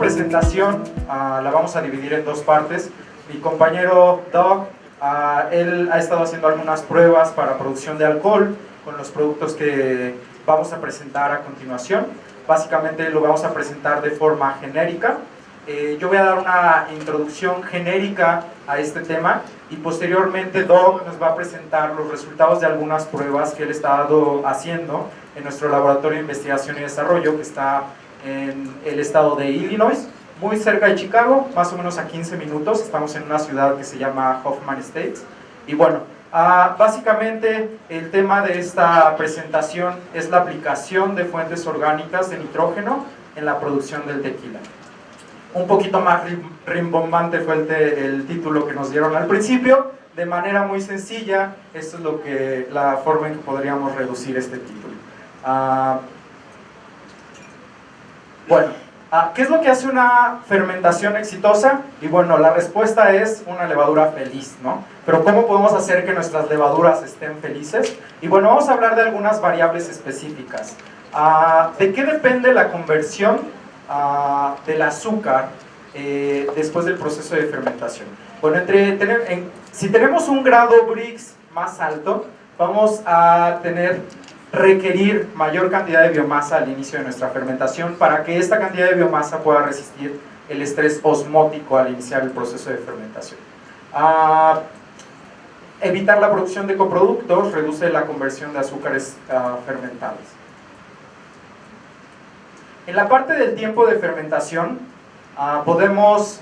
presentación la vamos a dividir en dos partes. Mi compañero Doug, él ha estado haciendo algunas pruebas para producción de alcohol con los productos que vamos a presentar a continuación. Básicamente lo vamos a presentar de forma genérica. Yo voy a dar una introducción genérica a este tema y posteriormente Doug nos va a presentar los resultados de algunas pruebas que él ha estado haciendo en nuestro laboratorio de investigación y desarrollo que está en el estado de Illinois, muy cerca de Chicago, más o menos a 15 minutos. Estamos en una ciudad que se llama Hoffman Estates. Y bueno, básicamente el tema de esta presentación es la aplicación de fuentes orgánicas de nitrógeno en la producción del tequila. Un poquito más rimbombante fue el título que nos dieron al principio. De manera muy sencilla, esto es la forma en que podríamos reducir este título. Bueno, ¿qué es lo que hace una fermentación exitosa? Y bueno, la respuesta es una levadura feliz, ¿no? Pero ¿cómo podemos hacer que nuestras levaduras estén felices? Y bueno, vamos a hablar de algunas variables específicas. ¿De qué depende la conversión del azúcar después del proceso de fermentación? Bueno, si tenemos un grado Brix más alto, vamos a requerir mayor cantidad de biomasa al inicio de nuestra fermentación para que esta cantidad de biomasa pueda resistir el estrés osmótico al iniciar el proceso de fermentación. Evitar la producción de coproductos reduce la conversión de azúcares fermentables. En la parte del tiempo de fermentación podemos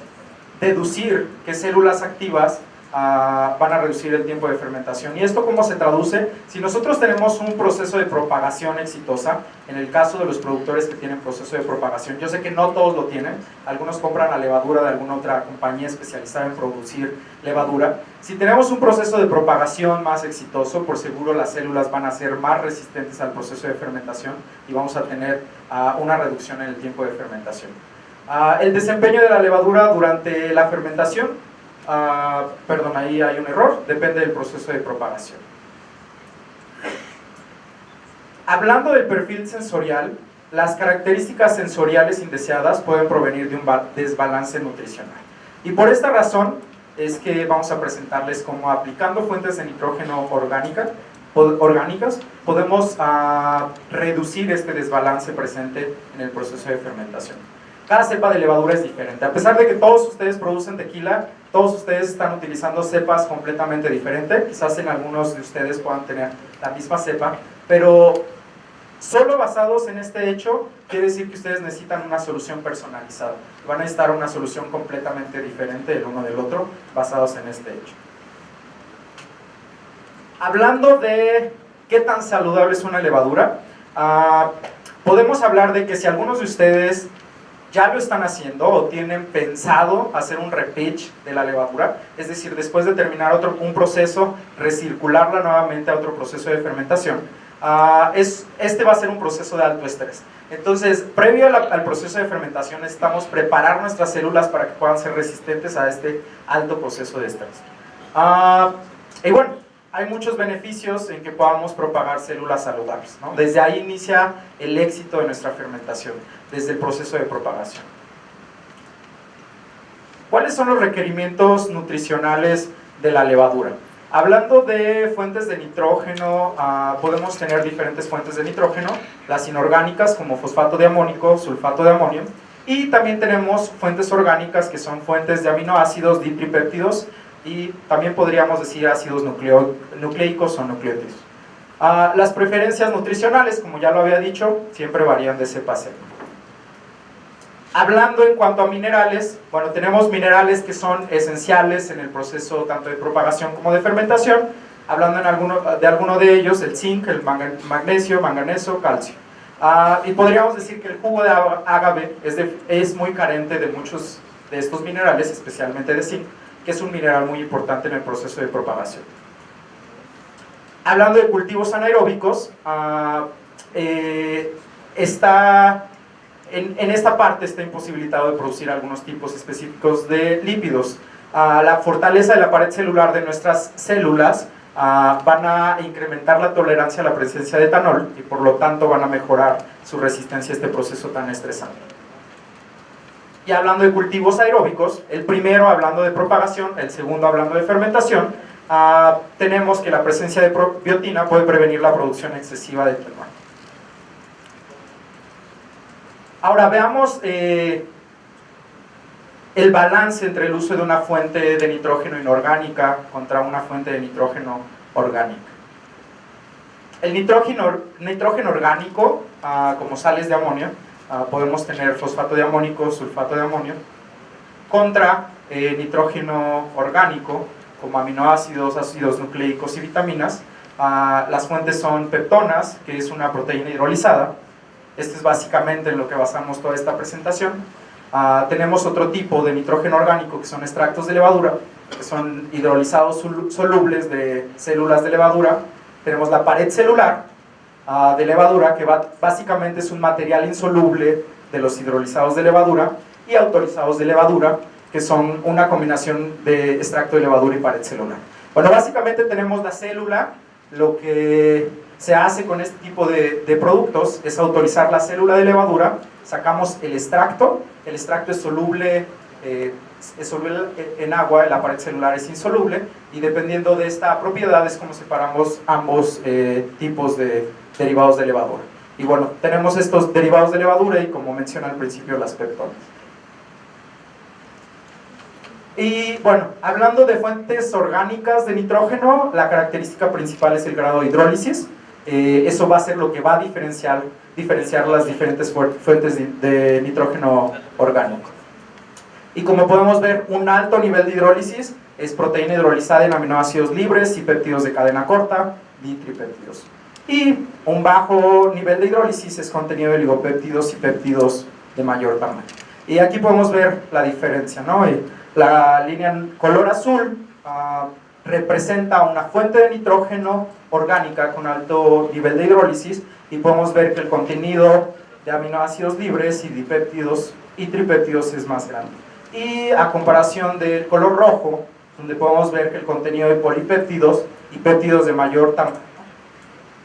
deducir que células activas van a reducir el tiempo de fermentación. ¿Y esto cómo se traduce? Si nosotros tenemos un proceso de propagación exitosa, en el caso de los productores que tienen proceso de propagación, yo sé que no todos lo tienen, algunos compran la levadura de alguna otra compañía especializada en producir levadura. Si tenemos un proceso de propagación más exitoso, por seguro las células van a ser más resistentes al proceso de fermentación y vamos a tener una reducción en el tiempo de fermentación. El desempeño de la levadura durante la fermentación, perdón, ahí hay un error, depende del proceso de propagación. Hablando del perfil sensorial, las características sensoriales indeseadas pueden provenir de un desbalance nutricional. Y por esta razón es que vamos a presentarles cómo aplicando fuentes de nitrógeno orgánicas podemos reducir este desbalance presente en el proceso de fermentación. Cada cepa de levadura es diferente. A pesar de que todos ustedes producen tequila, todos ustedes están utilizando cepas completamente diferentes. Quizás en algunos de ustedes puedan tener la misma cepa, pero solo basados en este hecho, quiere decir que ustedes necesitan una solución personalizada. Van a necesitar una solución completamente diferente el uno del otro, basados en este hecho. Hablando de qué tan saludable es una levadura, podemos hablar de que si algunos de ustedes ya lo están haciendo o tienen pensado hacer un repitch de la levadura, es decir, después de terminar un proceso, recircularla nuevamente a otro proceso de fermentación, este va a ser un proceso de alto estrés. Entonces, previo al proceso de fermentación necesitamos preparar nuestras células para que puedan ser resistentes a este alto proceso de estrés. Y bueno, hay muchos beneficios en que podamos propagar células saludables, ¿no? Desde ahí inicia el éxito de nuestra fermentación, desde el proceso de propagación. ¿Cuáles son los requerimientos nutricionales de la levadura? Hablando de fuentes de nitrógeno, podemos tener diferentes fuentes de nitrógeno, las inorgánicas como fosfato de amónico, sulfato de amonio, y también tenemos fuentes orgánicas que son fuentes de aminoácidos, ditripéptidos, y también podríamos decir ácidos nucleicos o nucleótidos. Las preferencias nutricionales, como ya lo había dicho, siempre varían de cepa a cepa. Hablando en cuanto a minerales, bueno, tenemos minerales que son esenciales en el proceso tanto de propagación como de fermentación. Hablando de alguno de ellos, el zinc, el magnesio, manganeso, calcio. Y podríamos decir que el jugo de agave es muy carente de muchos de estos minerales, especialmente de zinc, que es un mineral muy importante en el proceso de propagación. Hablando de cultivos anaeróbicos, en esta parte está imposibilitado de producir algunos tipos específicos de lípidos. La fortaleza de la pared celular de nuestras células van a incrementar la tolerancia a la presencia de etanol y por lo tanto van a mejorar su resistencia a este proceso tan estresante. Y hablando de cultivos aeróbicos, el primero hablando de propagación, el segundo hablando de fermentación, tenemos que la presencia de biotina puede prevenir la producción excesiva de quinoa. Ahora veamos el balance entre el uso de una fuente de nitrógeno inorgánica contra una fuente de nitrógeno orgánica. El nitrógeno orgánico, como sales de amonio, podemos tener fosfato de amónico, sulfato de amonio, contra nitrógeno orgánico, como aminoácidos, ácidos nucleicos y vitaminas. Las fuentes son peptonas, que es una proteína hidrolizada. Esto es básicamente en lo que basamos toda esta presentación. Tenemos otro tipo de nitrógeno orgánico, que son extractos de levadura, que son hidrolizados solubles de células de levadura. Tenemos la pared celular de levadura, que básicamente es un material insoluble de los hidrolizados de levadura, y autorizados de levadura, que son una combinación de extracto de levadura y pared celular. Bueno, básicamente tenemos la célula. Lo que se hace con este tipo de productos es autorizar la célula de levadura, sacamos el extracto es soluble en agua, la pared celular es insoluble, y dependiendo de esta propiedad es como separamos ambos tipos de derivados de levadura. Y bueno, tenemos estos derivados de levadura y, como mencioné al principio, las peptonas. Y bueno, hablando de fuentes orgánicas de nitrógeno, la característica principal es el grado de hidrólisis. Eso va a ser lo que va a diferenciar las diferentes fuentes de nitrógeno orgánico. Y como podemos ver, un alto nivel de hidrólisis es proteína hidrolizada en aminoácidos libres y péptidos de cadena corta, ditripéptidos. Y un bajo nivel de hidrólisis es contenido de ligopéptidos y péptidos de mayor tamaño. Y aquí podemos ver la diferencia, ¿no? La línea en color azul representa una fuente de nitrógeno orgánica con alto nivel de hidrólisis, y podemos ver que el contenido de aminoácidos libres y dipéptidos y tripéptidos es más grande. Y a comparación del color rojo, donde podemos ver que el contenido de polipéptidos y péptidos de mayor tamaño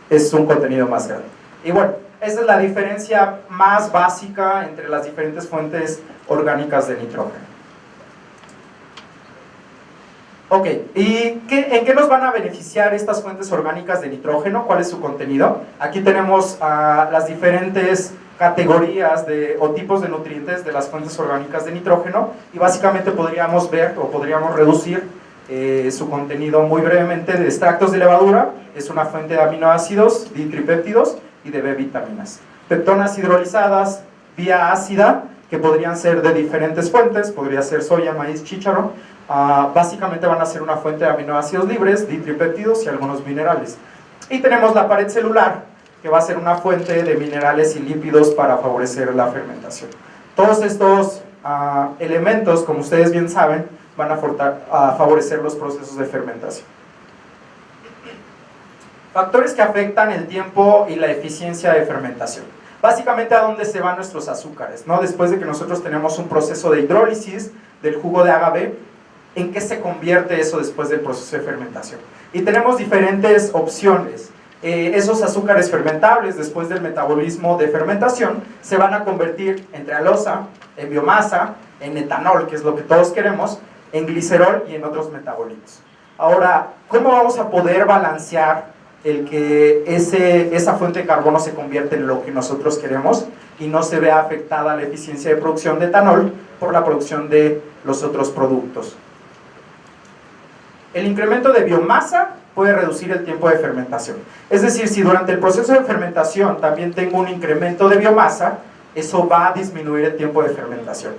es un contenido más grande. Y bueno, esa es la diferencia más básica entre las diferentes fuentes orgánicas de nitrógeno. Ok, ¿y en qué nos van a beneficiar estas fuentes orgánicas de nitrógeno? ¿Cuál es su contenido? Aquí tenemos las diferentes categorías o tipos de nutrientes de las fuentes orgánicas de nitrógeno, y básicamente podríamos ver o podríamos reducir su contenido muy brevemente de extractos de levadura. Es una fuente de aminoácidos, ditripéptidos y de B vitaminas. Peptonas hidrolizadas vía ácida, que podrían ser de diferentes fuentes, podría ser soya, maíz, chícharo. Básicamente van a ser una fuente de aminoácidos libres, ditripéptidos y algunos minerales. Y tenemos la pared celular, que va a ser una fuente de minerales y lípidos para favorecer la fermentación. Todos estos elementos, como ustedes bien saben, van a favorecer los procesos de fermentación. Factores que afectan el tiempo y la eficiencia de fermentación. Básicamente, ¿a dónde se van nuestros azúcares, ¿no? Después de que nosotros tenemos un proceso de hidrólisis del jugo de agave, ¿en qué se convierte eso después del proceso de fermentación? Y tenemos diferentes opciones. Esos azúcares fermentables, después del metabolismo de fermentación, se van a convertir en trealosa, en biomasa, en etanol, que es lo que todos queremos, en glicerol y en otros metabolitos. Ahora, ¿cómo vamos a poder balancear el que esa fuente de carbono se convierte en lo que nosotros queremos y no se vea afectada la eficiencia de producción de etanol por la producción de los otros productos? El incremento de biomasa puede reducir el tiempo de fermentación. Es decir, si durante el proceso de fermentación también tengo un incremento de biomasa, eso va a disminuir el tiempo de fermentación.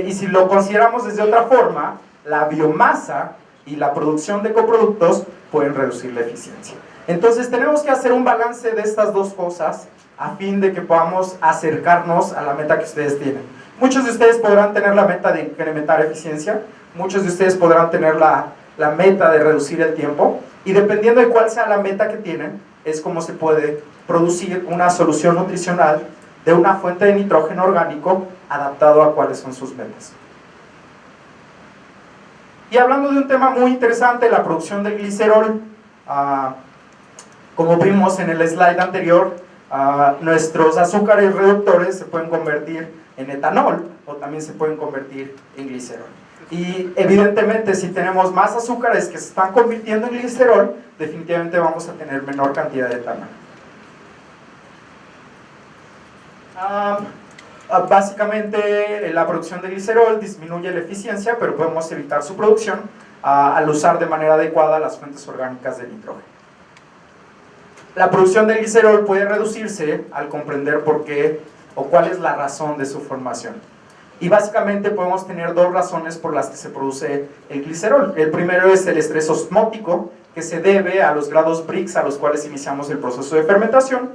Y si lo consideramos desde otra forma, la biomasa y la producción de coproductos pueden reducir la eficiencia. Entonces tenemos que hacer un balance de estas dos cosas a fin de que podamos acercarnos a la meta que ustedes tienen. Muchos de ustedes podrán tener la meta de incrementar eficiencia, muchos de ustedes podrán tener la meta de reducir el tiempo, y dependiendo de cuál sea la meta que tienen, es como se puede producir una solución nutricional de una fuente de nitrógeno orgánico adaptado a cuáles son sus metas. Y hablando de un tema muy interesante, la producción del glicerol, como vimos en el slide anterior, nuestros azúcares reductores se pueden convertir en etanol o también se pueden convertir en glicerol. Y evidentemente si tenemos más azúcares que se están convirtiendo en glicerol, definitivamente vamos a tener menor cantidad de etanol. Básicamente la producción de glicerol disminuye la eficiencia, pero podemos evitar su producción al usar de manera adecuada las fuentes orgánicas de nitrógeno. La producción de glicerol puede reducirse al comprender por qué o cuál es la razón de su formación. Y básicamente podemos tener dos razones por las que se produce el glicerol. El primero es el estrés osmótico, que se debe a los grados Brix a los cuales iniciamos el proceso de fermentación.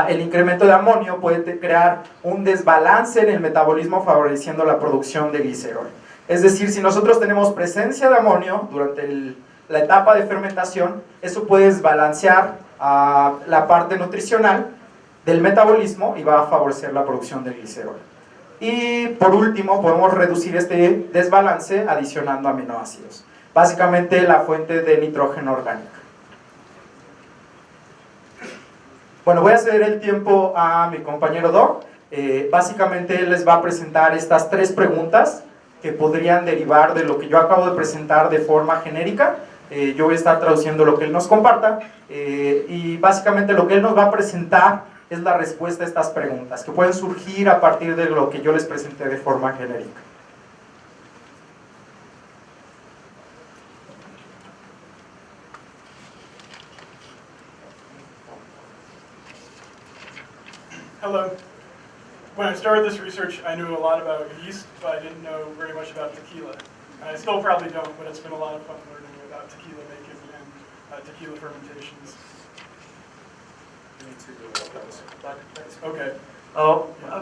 El incremento de amonio puede crear un desbalance en el metabolismo favoreciendo la producción de glicerol. Es decir, si nosotros tenemos presencia de amonio durante la etapa de fermentación, eso puede desbalancear la parte nutricional del metabolismo y va a favorecer la producción de glicerol. Y por último, podemos reducir este desbalance adicionando aminoácidos. Básicamente la fuente de nitrógeno orgánica. Bueno, voy a ceder el tiempo a mi compañero Doc. Básicamente él les va a presentar estas tres preguntas que podrían derivar de lo que yo acabo de presentar de forma genérica. Yo voy a estar traduciendo lo que él nos comparta y básicamente lo que él nos va a presentar es la respuesta a estas preguntas que pueden surgir a partir de lo que yo les presenté de forma genérica. Hello. When I started this research, I knew a lot about yeast, but I didn't know very much about tequila. And I still probably don't, but it's been a lot of fun learning about tequila making and tequila fermentations. Okay.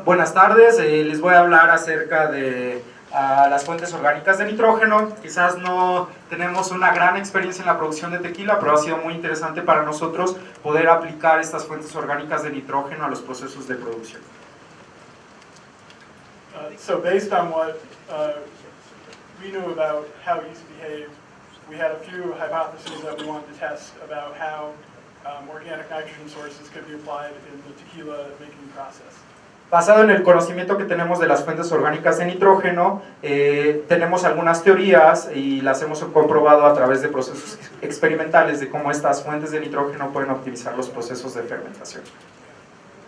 Buenas tardes, les voy a hablar acerca de las fuentes orgánicas de nitrógeno. Quizás no tenemos una gran experiencia en la producción de tequila, pero ha sido muy interesante para nosotros poder aplicar estas fuentes orgánicas de nitrógeno a los procesos de producción. So based on what we knew about how yeast behave, we had a few hypotheses that we wanted to test about how organic nitrogen sources could be applied in the tequila making process. Basado en el conocimiento que tenemos de las fuentes orgánicas de nitrógeno, tenemos algunas teorías y las hemos comprobado a través de procesos experimentales de cómo estas fuentes de nitrógeno pueden optimizar los procesos de fermentación.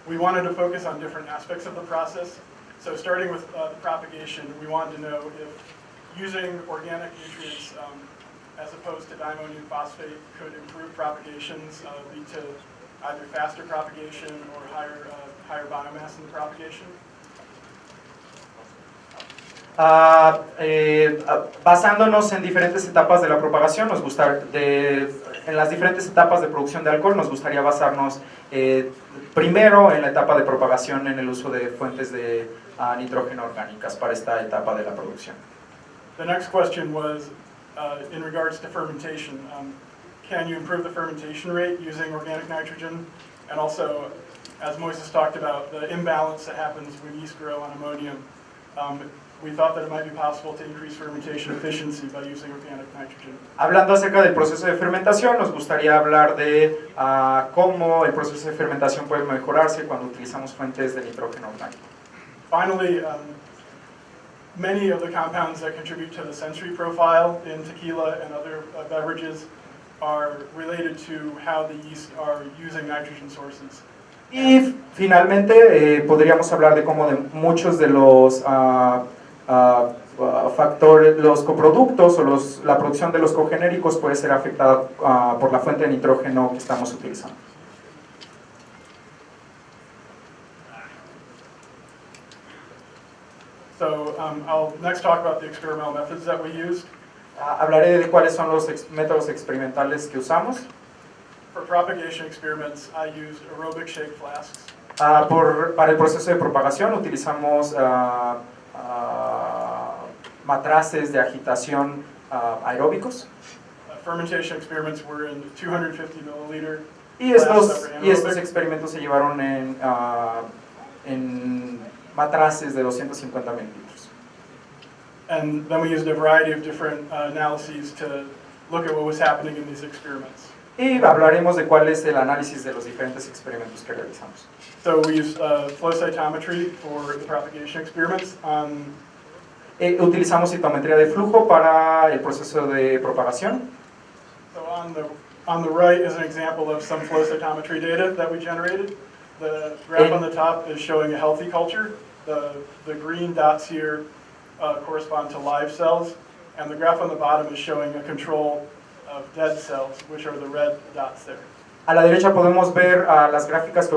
We wanted to focus on different aspects of the process. So starting with the propagation, we wanted to know if using organic nutrients as opposed to diammonium phosphate could improve propagations, lead to either faster propagation or higher biomass in the propagation. Basándonos en diferentes etapas de la propagación, en las diferentes etapas de producción de alcohol, nos gustaría basarnos primero en la etapa de propagación en el uso de fuentes de nitrógeno orgánicas para esta etapa de la producción. The next question was in regards to fermentation. Can you improve the fermentation rate using organic nitrogen? And also, as Moises talked about, the imbalance that happens when yeast grow on ammonium. We thought that it might be possible to increase fermentation efficiency by using organic nitrogen. Hablando acerca del proceso de fermentación, nos gustaría hablar de cómo el proceso de fermentación puede mejorarse cuando utilizamos fuentes de nitrógeno orgánico. Finally, many of the compounds that contribute to the sensory profile in tequila and other beverages are related to how the yeast are using nitrogen sources. Y finalmente podríamos hablar de cómo de muchos de los factores, los coproductos o la producción de los cogenéricos puede ser afectada por la fuente de nitrógeno que estamos utilizando. So I'll next talk about the experimental methods that we used. Hablaré de cuáles son los métodos experimentales que usamos. For propagation experiments, I used aerobic shake flasks. Para el proceso de propagación utilizamos matraces de agitación aeróbicos. Fermentation experiments were in 250 milliliter. Y estos experimentos se llevaron en matraces de 250 mililitros. And then we used a variety of different analyses to look at what was happening in these experiments. Y hablaremos de cuál es el análisis de los diferentes experimentos que realizamos. So we use flow cytometry for the propagation experiments. Utilizamos citometría de flujo para el proceso de propagación. So on the right is an example of some flow cytometry data that we generated. The graph on the top is showing a healthy culture. The green dots here correspond to live cells, and the graph on the bottom is showing a control of dead cells, which are the red dots there. A la derecha podemos ver las gráficas que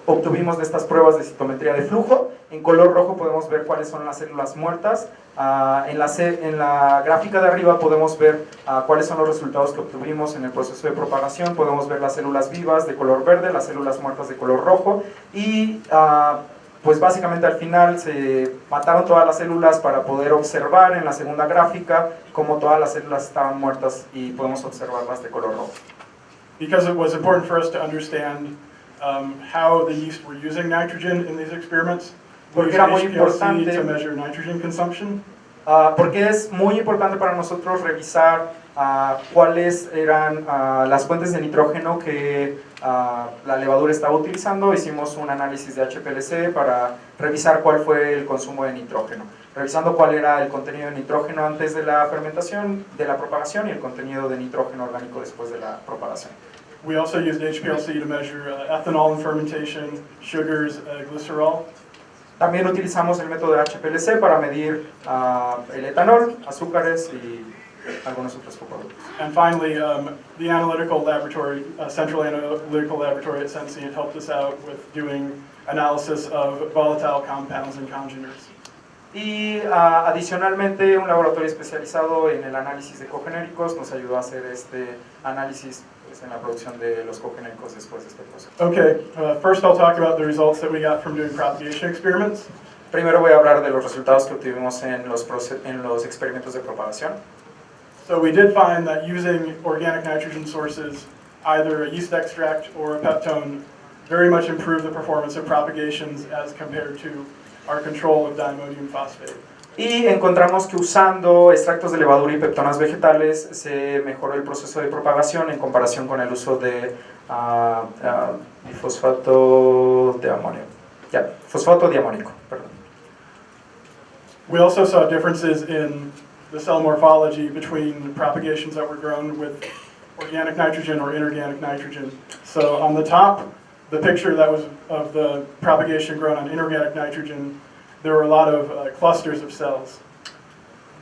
obtuvimos de estas pruebas de citometría de flujo. En color rojo podemos ver cuáles son las células muertas. En la gráfica de arriba podemos ver cuáles son los resultados que obtuvimos en el proceso de propagación. Podemos ver las células vivas de color verde, las células muertas de color rojo. Y pues básicamente al final se mataron todas las células para poder observar en la segunda gráfica cómo todas las células estaban muertas y podemos observarlas de color rojo. Because it was important for us to understand how the yeast were using nitrogen in these experiments, we used HPLC to measure nitrogen consumption. Porque es muy importante para nosotros revisar cuáles eran las fuentes de nitrógeno que la levadura estaba utilizando. Hicimos un análisis de HPLC para revisar cuál fue el consumo de nitrógeno, revisando cuál era el contenido de nitrógeno antes de la fermentación, de la propagación, y el contenido de nitrógeno orgánico después de la propagación. We also used HPLC to measure ethanol in fermentation, sugars, glycerol. También utilizamos el método de HPLC para medir el etanol, azúcares y algunos otros productos. And finally, the analytical laboratory, central analytical laboratory at Sensient helped us out with doing analysis of volatile compounds and congeners. Y adicionalmente un laboratorio especializado en el análisis de cogenéricos nos ayudó a hacer este análisis en la producción de los cogenéricos después de este proceso. Okay, first I'll talk about the results that we got from doing propagation experiments. Primero voy a hablar de los resultados que obtuvimos en los experimentos de propagación. So we did find that using organic nitrogen sources, either a yeast extract or a peptone, very much improved the performance of propagations as compared to our control of diammonium phosphate. Y encontramos que usando extractos de levadura y peptonas vegetales se mejoró el proceso de propagación en comparación con el uso de fosfato de amonio. Fosfato diamónico, perdón. We also saw differences in the cell morphology between propagations that were grown with organic nitrogen or inorganic nitrogen. So on the top, the picture that was of the propagation grown on inorganic nitrogen, there were a lot of clusters of cells.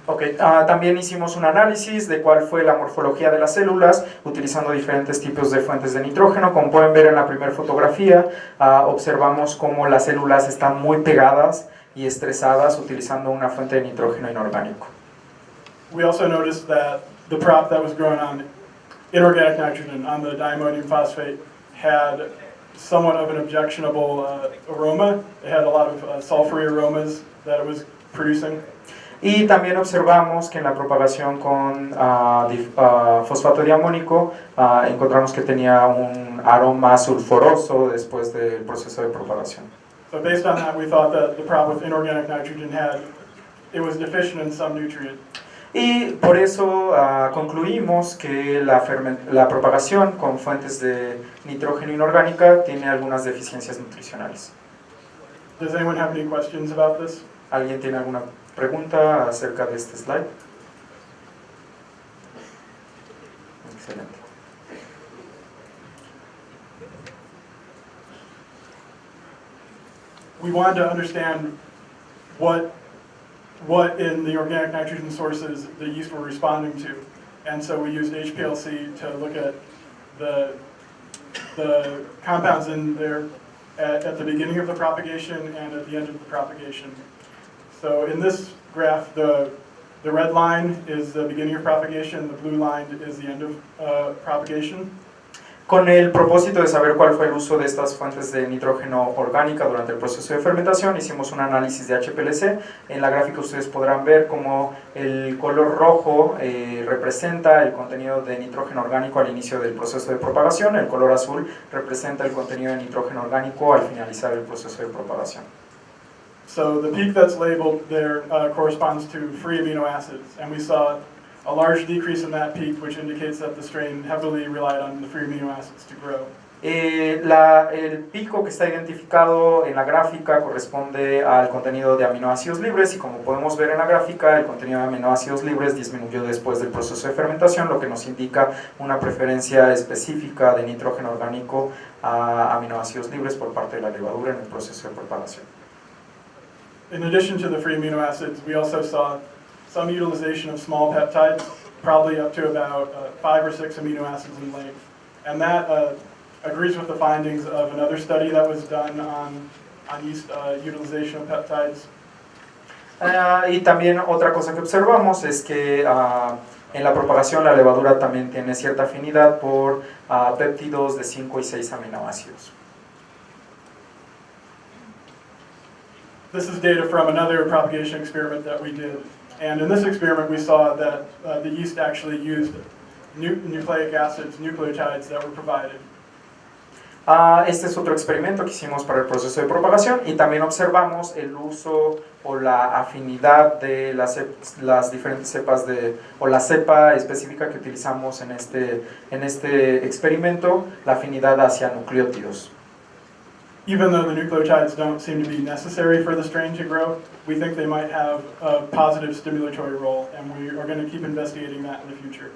Okay. También hicimos un análisis de cuál fue la morfología de las células utilizando diferentes tipos de fuentes de nitrógeno. Como pueden ver en la primera fotografía, observamos cómo las células están muy pegadas y estresadas utilizando una fuente de nitrógeno inorgánico. We also noticed that the prop that was grown on inorganic nitrogen, on the diammonium phosphate, had somewhat of an objectionable aroma. It had a lot of sulfury aromas that it was producing. Y también observamos que en la propagación con fosfato diamónico encontramos que tenía un aroma sulfuroso después del proceso de propagación. So based on that, we thought that the prop with inorganic nitrogen it was deficient in some nutrient. Y por eso concluimos que la propagación con fuentes de nitrógeno inorgánica tiene algunas deficiencias nutricionales. Does anyone have any questions about this? ¿Alguien tiene alguna pregunta acerca de este slide? Excelente. We wanted to understand what in the organic nitrogen sources the yeast were responding to. And so we used HPLC to look at the compounds in there at the beginning of the propagation and at the end of the propagation. So in this graph, the red line is the beginning of propagation, the blue line is the end of propagation. Con el propósito de saber cuál fue el uso de estas fuentes de nitrógeno orgánica durante el proceso de fermentación, hicimos un análisis de HPLC. En la gráfica ustedes podrán ver cómo el color rojo representa el contenido de nitrógeno orgánico al inicio del proceso de propagación, el color azul representa el contenido de nitrógeno orgánico al finalizar el proceso de propagación. So the peak that's labeled there corresponds to free amino acids, and we saw a large decrease in that peak, which indicates that the strain heavily relied on the free amino acids to grow. El pico que está identificado en la gráfica corresponde al contenido de aminoácidos libres y como podemos ver en la gráfica, el contenido de aminoácidos libres disminuyó después del proceso de fermentación, lo que nos indica una preferencia específica de nitrógeno orgánico a aminoácidos libres por parte de la levadura en el proceso de propagación. In addition to the free amino acids, we also saw some utilization of small peptides, probably up to about 5 or 6 amino acids in length. And that agrees with the findings of another study that was done on yeast utilization of peptides. Y también otra cosa que observamos es que en la propagación la levadura también tiene cierta afinidad por péptidos de 5 y 6 aminoácidos. This is data from another propagation experiment that we did. And in this experiment we saw that the yeast actually used nucleic acids, nucleotides that were provided. Este es otro experimento que hicimos para el proceso de propagación y también observamos el uso o la afinidad de las diferentes cepas o la cepa específica que utilizamos en este experimento, la afinidad hacia nucleótidos. Even though the nucleotides don't seem to be necessary for the strain to grow, we think they might have a positive stimulatory role, and we are going to keep investigating that in the future.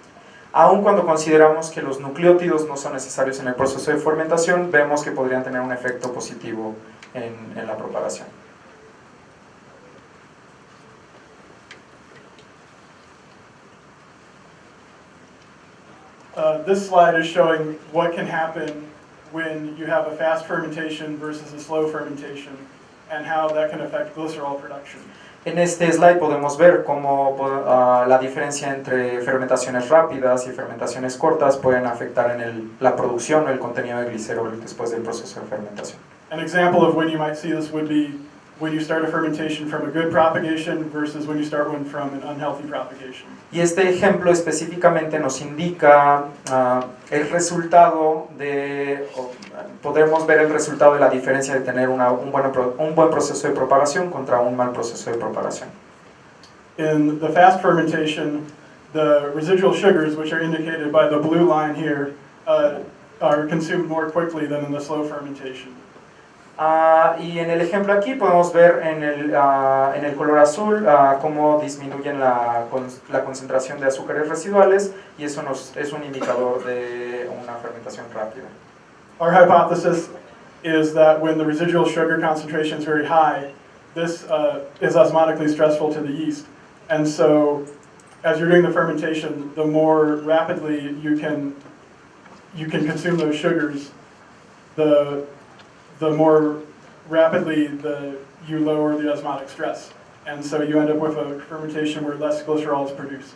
Aun cuando consideramos que los nucleótidos no son necesarios en el proceso de fermentación, vemos que podrían tener un efecto positivo en la propagación. This slide is showing what can happen when you have a fast fermentation versus a slow fermentation, and how that can affect glycerol production. En este slide podemos ver cómo la diferencia entre fermentaciones rápidas y fermentaciones cortas pueden afectar en la producción o el contenido de glicerol después del proceso de fermentación. An example of when you might see this would be when you start a fermentation from a good propagation versus when you start one from an unhealthy propagation. Y este ejemplo específicamente nos indica el resultado podemos ver el resultado de la diferencia de tener un buen proceso de propagación contra un mal proceso de propagación. In the fast fermentation, the residual sugars, which are indicated by the blue line here, are consumed more quickly than in the slow fermentation. Y en el ejemplo aquí podemos ver en el color azul cómo disminuyen la concentración de azúcares residuales y eso es un indicador de una fermentación rápida. Our hypothesis is that when the residual sugar concentration is very high, this is osmotically stressful to the yeast, and so as you're doing the fermentation, the more rapidly you can consume those sugars, the more rapidly you lower the osmotic stress. And so you end up with a fermentation where less glycerol is produced.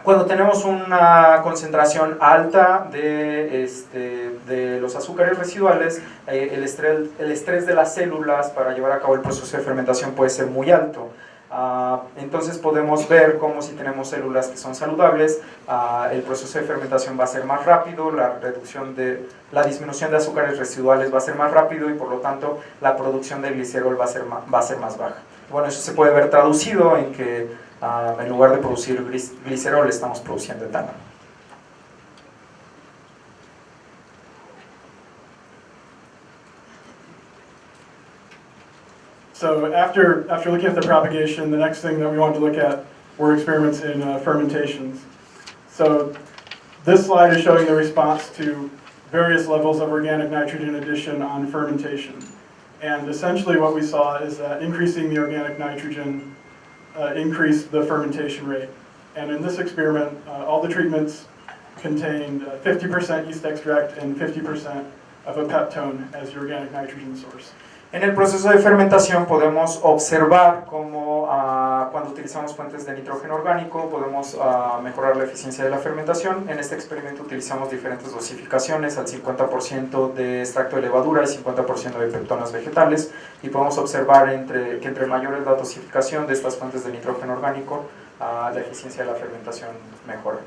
Cuando tenemos una concentración alta de los azúcares residuales, el estrés de las células para llevar a cabo el proceso de fermentación puede ser muy alto. Entonces podemos ver cómo si tenemos células que son saludables, el proceso de fermentación va a ser más rápido, la disminución de azúcares residuales va a ser más rápido y por lo tanto la producción de glicerol va a ser más baja. Bueno, eso se puede ver traducido en que en lugar de producir glicerol estamos produciendo etanol. So after looking at the propagation, the next thing that we wanted to look at were experiments in fermentations. So this slide is showing the response to various levels of organic nitrogen addition on fermentation. And essentially what we saw is that increasing the organic nitrogen increased the fermentation rate. And in this experiment, all the treatments contained 50% yeast extract and 50% of a peptone as the organic nitrogen source. En el proceso de fermentación podemos observar cómo cuando utilizamos fuentes de nitrógeno orgánico podemos mejorar la eficiencia de la fermentación. En este experimento utilizamos diferentes dosificaciones, al 50% de extracto de levadura y 50% de peptonas vegetales, y podemos observar que entre mayor es la dosificación de estas fuentes de nitrógeno orgánico, la eficiencia de la fermentación mejora.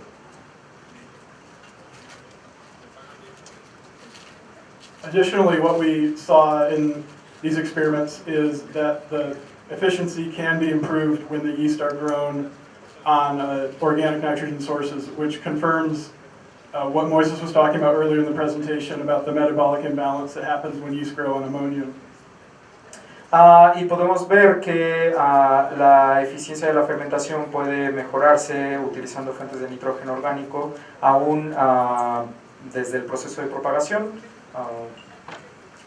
Additionally, what we saw in these experiments is that the efficiency can be improved when the yeast are grown on organic nitrogen sources, which confirms what Moises was talking about earlier in the presentation about the metabolic imbalance that happens when yeast grow on ammonia. Y podemos ver que la eficiencia de la fermentación puede mejorarse utilizando fuentes de nitrógeno orgánico aún desde el proceso de propagación.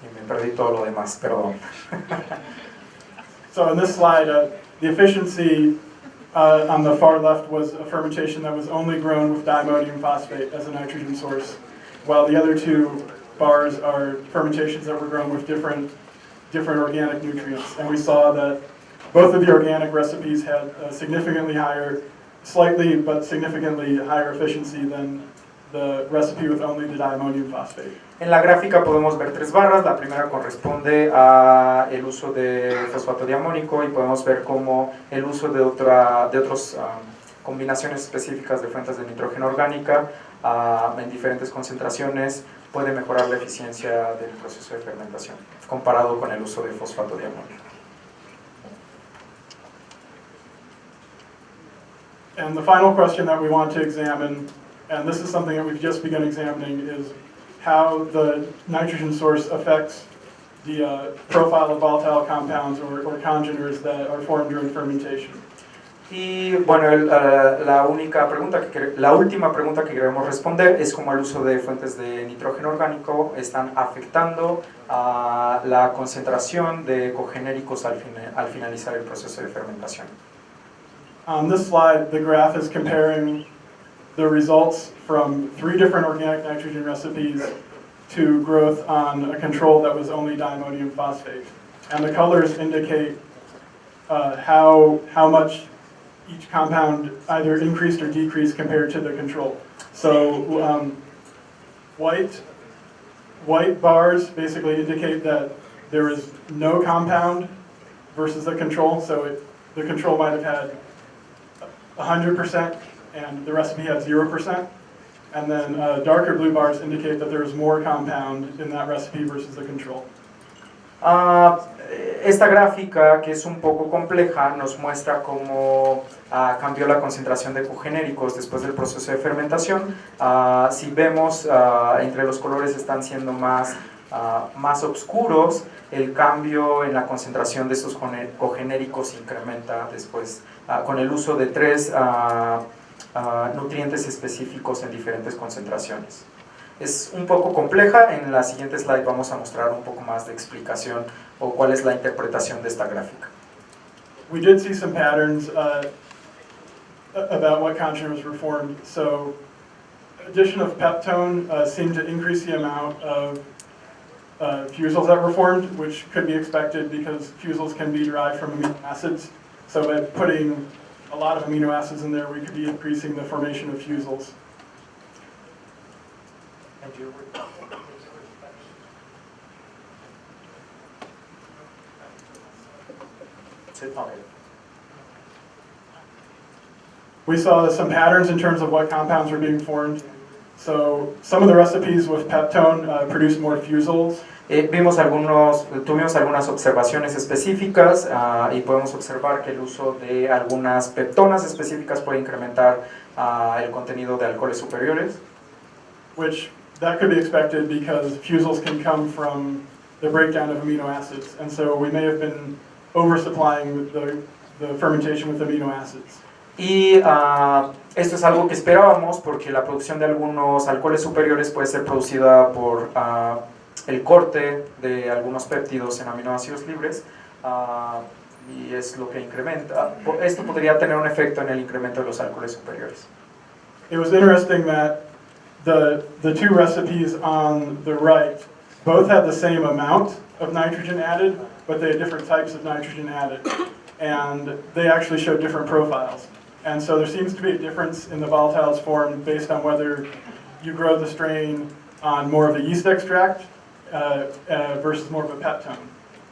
Y me perdí todo lo demás, perdón. So in this slide, the efficiency on the far left was a fermentation that was only grown with diammonium phosphate as a nitrogen source, while the other two bars are fermentations that were grown with different organic nutrients. And we saw that both of the organic recipes had a significantly higher, slightly but significantly higher efficiency than the recipe with only the diammonium phosphate. En la gráfica podemos ver tres barras. La primera corresponde a el uso de fosfato diamónico y podemos ver cómo el uso de otras combinaciones específicas de fuentes de nitrógeno orgánica en diferentes concentraciones puede mejorar la eficiencia del proceso de fermentación comparado con el uso de fosfato diamónico. And the final question that we want to examine, and this is something that we've just begun examining, is how the nitrogen source affects the profile of volatile compounds or congeners that are formed during fermentation. Y bueno, la última pregunta que queremos responder es cómo el uso de fuentes de nitrógeno orgánico están afectando a la concentración de cogenéricos al finalizar el proceso de fermentación. On this slide, the graph is comparing the results from 3 different organic nitrogen recipes to growth on a control that was only diammonium phosphate. And the colors indicate how much each compound either increased or decreased compared to the control. So white bars basically indicate that there is no compound versus the control. So the control might have had 100% and the recipe had 0%. And then darker blue bars indicate that there is more compound in that recipe versus the control. Esta gráfica, que es un poco compleja, nos muestra cómo cambió la concentración de cogenéricos después del proceso de fermentación. Si vemos, entre los colores están siendo más oscuros, el cambio en la concentración de estos cogenéricos incrementa después con el uso de 3 nutrientes específicos en diferentes concentraciones. Es un poco compleja. En la siguiente slide vamos a mostrar un poco más de explicación o cuál es la interpretación de esta gráfica. We did see some patterns about what congeners were formed. So addition of peptone seemed to increase the amount of fusels that were formed, which could be expected because fusels can be derived from amino acids. So by putting a lot of amino acids in there, we could be increasing the formation of fusels. We saw some patterns in terms of what compounds were being formed. So some of the recipes with peptone produced more fusels. Tuvimos algunas observaciones específicas y podemos observar que el uso de algunas peptonas específicas puede incrementar el contenido de alcoholes superiores. Which that could be expected because fusels can come from the breakdown of amino acids, and so we may have been oversupplying the fermentation with amino acids. Y esto es algo que esperábamos porque la producción de algunos alcoholes superiores puede ser producida por el corte de algunos péptidos en aminoácidos libres y es lo que incrementa. Esto podría tener un efecto en el incremento de los alcoholes superiores. It was interesting that the 2 recipes on the right both had the same amount of nitrogen added, but they had different types of nitrogen added, and they actually showed different profiles. And so there seems to be a difference in the volatiles formed based on whether you grow the strain on more of the yeast extract versus more of a peptone.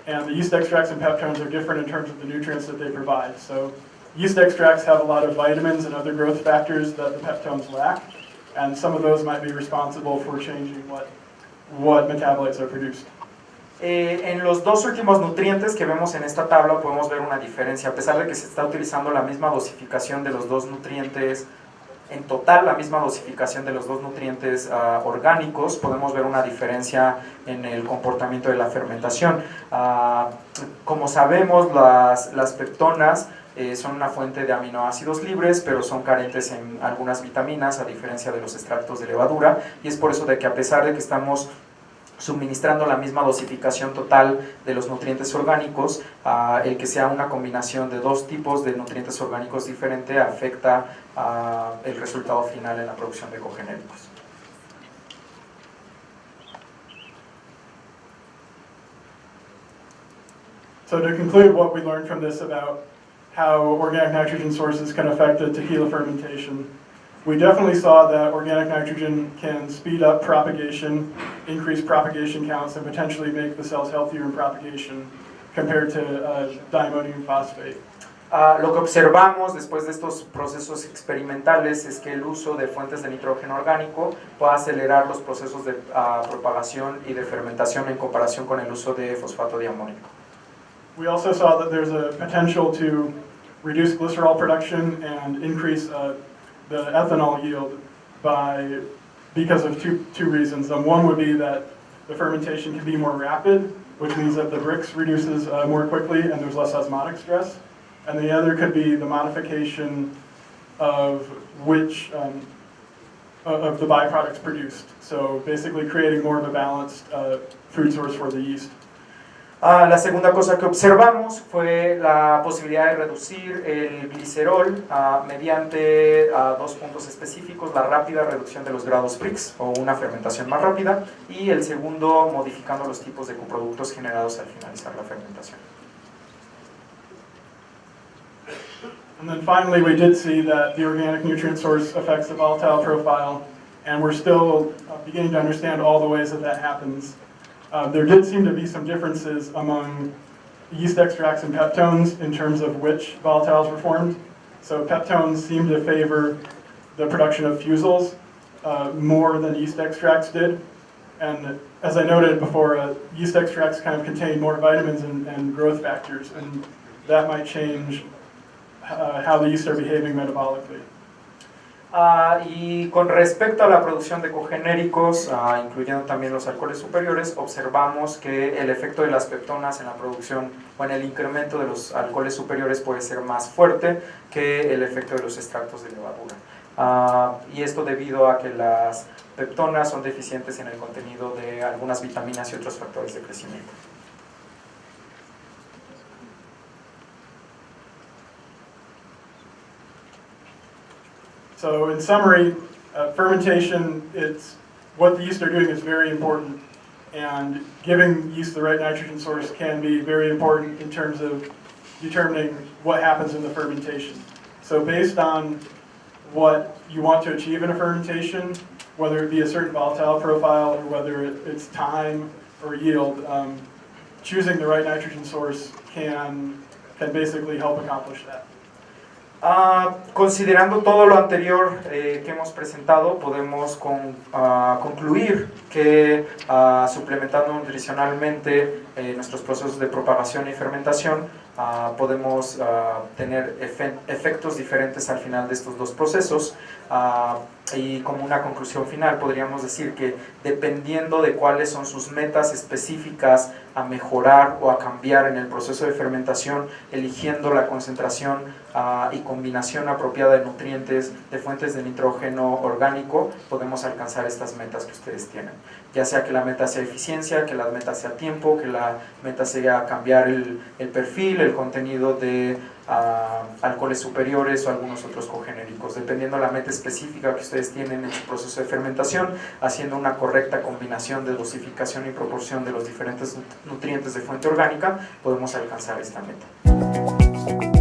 And the yeast extracts and peptones are different in terms of the nutrients that they provide. So yeast extracts have a lot of vitamins and other growth factors that the peptones lack, and some of those might be responsible for changing what metabolites are produced. En los dos últimos nutrientes que vemos en esta tabla podemos ver una diferencia, a pesar de que se está utilizando la misma dosificación de los dos nutrientes, en total la misma dosificación de los dos nutrientes orgánicos, podemos ver una diferencia en el comportamiento de la fermentación. Como sabemos, las peptonas son una fuente de aminoácidos libres, pero son carentes en algunas vitaminas, a diferencia de los extractos de levadura, y es por eso de que a pesar de que estamos suministrando la misma dosificación total de los nutrientes orgánicos, el que sea una combinación de dos tipos de nutrientes orgánicos diferente afecta el resultado final en la producción de cogenéricos. So to conclude what we learned from this about how organic nitrogen sources can affect the tequila fermentation, we definitely saw that organic nitrogen can speed up propagation, increase propagation counts, and potentially make the cells healthier in propagation compared to diammonium phosphate. Lo que observamos después de estos procesos experimentales es que el uso de fuentes de nitrógeno orgánico puede acelerar los procesos de propagación y de fermentación en comparación con el uso de fosfato diamónico. We also saw that there's a potential to reduce glycerol production and increase the ethanol yield because of two reasons. One would be that the fermentation can be more rapid, which means that the Brix reduces more quickly and there's less osmotic stress. And the other could be the modification of which of the byproducts produced. So basically creating more of a balanced food source for the yeast. La segunda cosa que observamos fue la posibilidad de reducir el glicerol mediante dos puntos específicos: la rápida reducción de los grados Brix o una fermentación más rápida, y el segundo, modificando los tipos de coproductos generados al finalizar la fermentación. And then finally, we did see that the organic nutrient source affects the volatile profile, and we're still beginning to understand all the ways that that happens. There did seem to be some differences among yeast extracts and peptones in terms of which volatiles were formed. So peptones seem to favor the production of fusiles more than yeast extracts did. And as I noted before, yeast extracts kind of contain more vitamins and growth factors, and that might change how the yeast are behaving metabolically. Y con respecto a la producción de cogenéricos, incluyendo también los alcoholes superiores, observamos que el efecto de las peptonas en la producción o en el incremento de los alcoholes superiores puede ser más fuerte que el efecto de los extractos de levadura. Y esto debido a que las peptonas son deficientes en el contenido de algunas vitaminas y otros factores de crecimiento. So in summary, fermentation, what the yeast are doing is very important, and giving yeast the right nitrogen source can be very important in terms of determining what happens in the fermentation. So based on what you want to achieve in a fermentation, whether it be a certain volatile profile or whether it's time or yield, choosing the right nitrogen source can basically help accomplish that. Considerando todo lo anterior que hemos presentado, podemos concluir que suplementando nutricionalmente nuestros procesos de propagación y fermentación, podemos tener efectos diferentes al final de estos dos procesos. Y como una conclusión final podríamos decir que dependiendo de cuáles son sus metas específicas a mejorar o a cambiar en el proceso de fermentación, eligiendo la concentración y combinación apropiada de nutrientes de fuentes de nitrógeno orgánico, podemos alcanzar estas metas que ustedes tienen, ya sea que la meta sea eficiencia, que la meta sea tiempo, que la meta sea cambiar el perfil, el contenido de alcoholes superiores o algunos otros cogenéricos, dependiendo de la meta específica que ustedes tienen en su proceso de fermentación, haciendo una correcta combinación de dosificación y proporción de los diferentes nutrientes de fuente orgánica, podemos alcanzar esta meta.